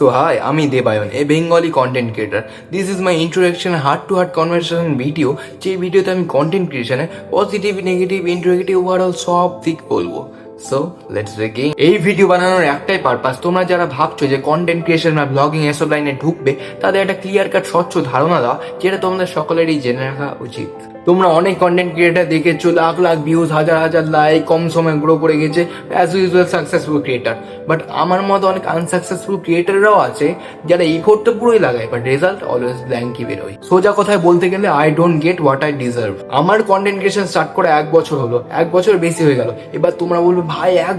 So hi, আমি Debayan, a Bengali content creator. This is my introduction heart-to-heart conversation video. যে ভিডিওতে আমি content ক্রিয়েশনে পজিটিভ, নেগেটিভ, ইন্টারেক্টিভ, ওভারঅল সব দিক বলবো। So let's begin. এই ভিডিও বানানোর একটাই পারপাস, তোমরা যারা ভাবছো যে কন্টেন্ট ক্রিয়েশন বা ব্লগিং এসব লাইনে ঢুকবে, তাদের একটা ক্লিয়ার কাট স্বচ্ছ ধারণা দেওয়া, যেটা তোমাদের সকলেরই জেনে রাখা উচিত। তোমরা অনেক কন্টেন্ট ক্রিয়েটার দেখেছো, লাখ লাখ ভিউজ, হাজার হাজার লাইক, কম সময় গ্রো করে গেছে, as usual successful creator. But আমার মতো অনেক আনসাকসেসফুল ক্রিয়েটাররাও আছে যারা এফোর্ট তো পুরোই লাগায়, বাট রেজাল্ট অলওয়েজ ব্ল্যাঙ্কই বেরোয়। সোজা কথায় বলতে গেলে I don't get what I deserve. আমার কন্টেন্ট ক্রিয়েশন স্টার্ট করে 1 বছর হলো, 1 বছর বেশি হয়ে গেল। এবার তোমরা বলবে ভাই 1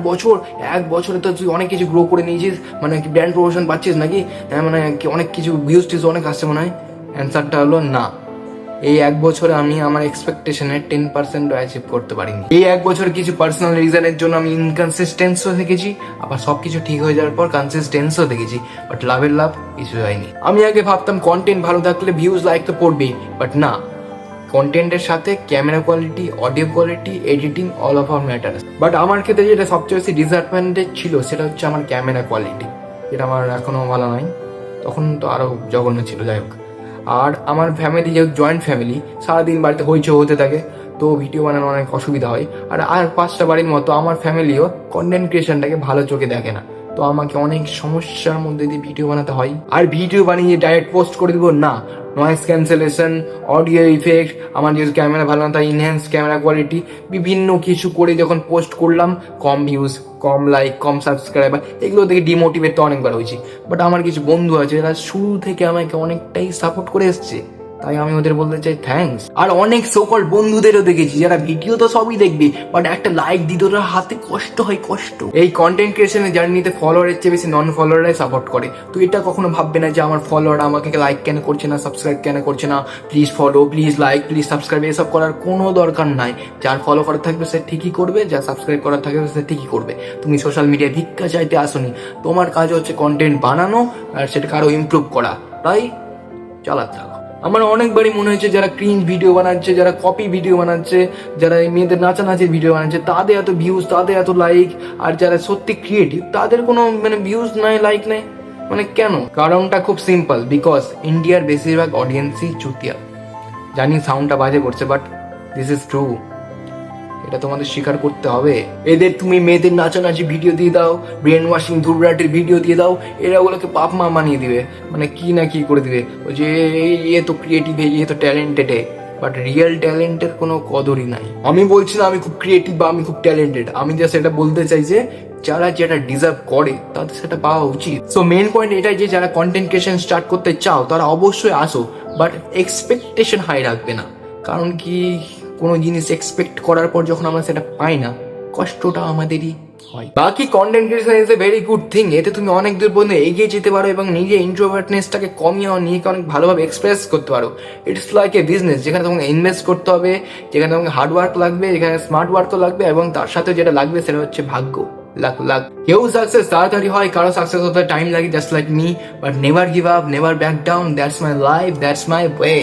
বছরে তো তুই অনেক কিছু গ্রো করে নিয়েছিস, মানে কি ব্র্যান্ড প্রমোশন পাচ্ছিস নাকি, মানে অনেক কিছু ভিউজ টিউজ অনেক আসছে মনে হয়। অ্যান্সারটা হলো না। এই 1 বছরে আমি আমার এক্সপেকটেশনের 10% অ্যাচিভ করতে পারিনি। এই 1 বছর কিছু পার্সোনাল রিজনের জন্য আমি ইনকনসিস্টেন্সও দেখেছি, আবার সবকিছু ঠিক হয়ে যাওয়ার পর কনসিস্টেন্সও দেখেছি, বাট লাভের লাভ কিছু হয়নি। আমি আগে ভাবতাম কন্টেন্ট ভালো থাকলে ভিউজ লাইক তো পড়বেই, বাট না, কন্টেন্টের সাথে camera quality, audio quality, editing all of আর ম্যাটার্স। বাট আমার ক্ষেত্রে যেটা সবচেয়ে বেশি ডিসঅ্যাডভান্টেজ ছিল সেটা হচ্ছে আমার ক্যামেরা কোয়ালিটি, যেটা আমার এখনো ভালো নয়। তখন তো আরো জঘন্য ছিল, যাই হোক। আর আমার ফ্যামিলি যেহেতু জয়েন্ট ফ্যামিলি, সারাদিন বাড়িতে হইচই হতে থাকে, তো ভিডিও বানানো অনেক অসুবিধা হয়। আর 5টা বাড়ির মতো আমার ফ্যামিলিও কন্টেন্ট ক্রিয়েশনটাকে ভালো চোখে দেখে না, তো আমাকে অনেক সমস্যার মধ্যে দিয়ে ভিডিও বানাতে হয়। আর ভিডিও বানিয়ে ডাইরেক্ট পোস্ট করে দিব না, নয়েজ ক্যান্সেলেশন, অডিও ইফেক্ট, আমার যেহেতু ক্যামেরা ভালো না তাই ইনহ্যান্স ক্যামেরা কোয়ালিটি, বিভিন্ন কিছু করে যখন পোস্ট করলাম, কম ভিউজ, কম লাইক, কম সাবস্ক্রাইবার, এগুলো থেকে ডিমোটিভেট তো অনেকবার হয়েছি। বাট আমার কিছু বন্ধু আছে যারা শুরু থেকে আমাকে অনেকটাই সাপোর্ট করে এসছে, তাই আমি ওদের বলতে চাই থ্যাঙ্কস। আর অনেক সোকল বন্ধুদেরও দেখেছি যারা ভিডিও তো সবই দেখবে, বাট একটা লাইক দিতে ওরা হাতে কষ্ট হয়, কষ্ট। এই কন্টেন্ট ক্রিয়েশনের জার্নিতে ফলোয়ারের চেয়ে বেশি নন ফলোয়াররাই সাপোর্ট করে। তো এটা কখনো ভাববে না যে আমার ফলোয়ার আমাকে লাইক কেন করছে না, সাবস্ক্রাইব কেন করছে না, please follow, please like, please subscribe, এসব করার কোনো দরকার নাই। যার ফলো করার থাকবে সে ঠিকই করবে, যার সাবস্ক্রাইব করার থাকবে সে ঠিকই করবে। তুমি সোশ্যাল মিডিয়ায় ভিক্ষা চাইতে আসোনি, তোমার কাজ হচ্ছে কন্টেন্ট বানানো আর সেটাকে আরো ইমপ্রুভ করা, তাই চালাতে থাকো। আমার অনেকবারই মনে হয়েছে যারা ক্রিঞ্জ ভিডিও বানাচ্ছে, যারা কপি ভিডিও বানাচ্ছে, যারা এই মেয়েদের নাচানাচির ভিডিও বানাচ্ছে, তাদের এত ভিউজ, তাদের এত লাইক, আর যারা সত্যি ক্রিয়েটিভ তাদের কোনো ভিউজ নাই, লাইক নাই, কেন? কারণটা খুব সিম্পল, বিকজ ইন্ডিয়ার বেশিরভাগ অডিয়েন্সই চুতিয়া। জানি সাউন্ডটা বাজে করছে, বাট দিস ইজ ট্রু, এটা তোমাদের স্বীকার করতে হবে। এদের তুমি মেয়েদের নাচানাচি ভিডিও দিয়ে দাও, ব্রেন ওয়াশিং ধুবরাটির ভিডিও দিয়ে দাও, এরা ওগুলোকে পাপ মা মানিয়ে দিবে, কি না কি করে দিবে, ওই যে এ তো ক্রিয়েটিভ, এ তো ট্যালেন্টেড, বাট রিয়েল ট্যালেন্টের কোনো কদরই নাই। আমি বলছি না আমি খুব ক্রিয়েটিভ বা আমি খুব ট্যালেন্টেড, আমি জাস্ট এটা বলতে চাই যে যারা যেটা ডিজার্ভ করে তাদের সেটা পাওয়া উচিত। সো মেন পয়েন্ট এটাই যে যারা কন্টেন্ট ক্রিয়েশন স্টার্ট করতে চাও তারা অবশ্যই আসো, বাট এক্সপেকটেশন হাই রাখবে না। কারণ কি, কোনো জিনিস এক্সপেক্ট করার পর যখন আমরা সেটা পাই না, কষ্টটা আমাদেরই হয়। বাকি content creation is a very good thing, এতে তুমি অনেক দূর পর্যন্ত এগিয়ে যেতে পারো এবং নিজের ইন্ট্রোভার্টনেসটাকে কমিয়ে নিজেকে অনেক ভালোভাবে এক্সপ্রেস করতে পারো। ইটস লাইক এ বিজনেস, যেখানে তোমাকে ইনভেস্ট করতে হবে, যেখানে তোমাকে হার্ড ওয়ার্ক লাগবে, যেখানে স্মার্ট ওয়ার্কও লাগবে, এবং তার সাথে যেটা লাগবে সেটা হচ্ছে ভাগ্য, লাক। কেউ সাকসেস তাড়াতাড়ি হয়, কারো সাকসেস হতে টাইম লাগে, just like me, but never give up, never back down. That's my life, that's my way.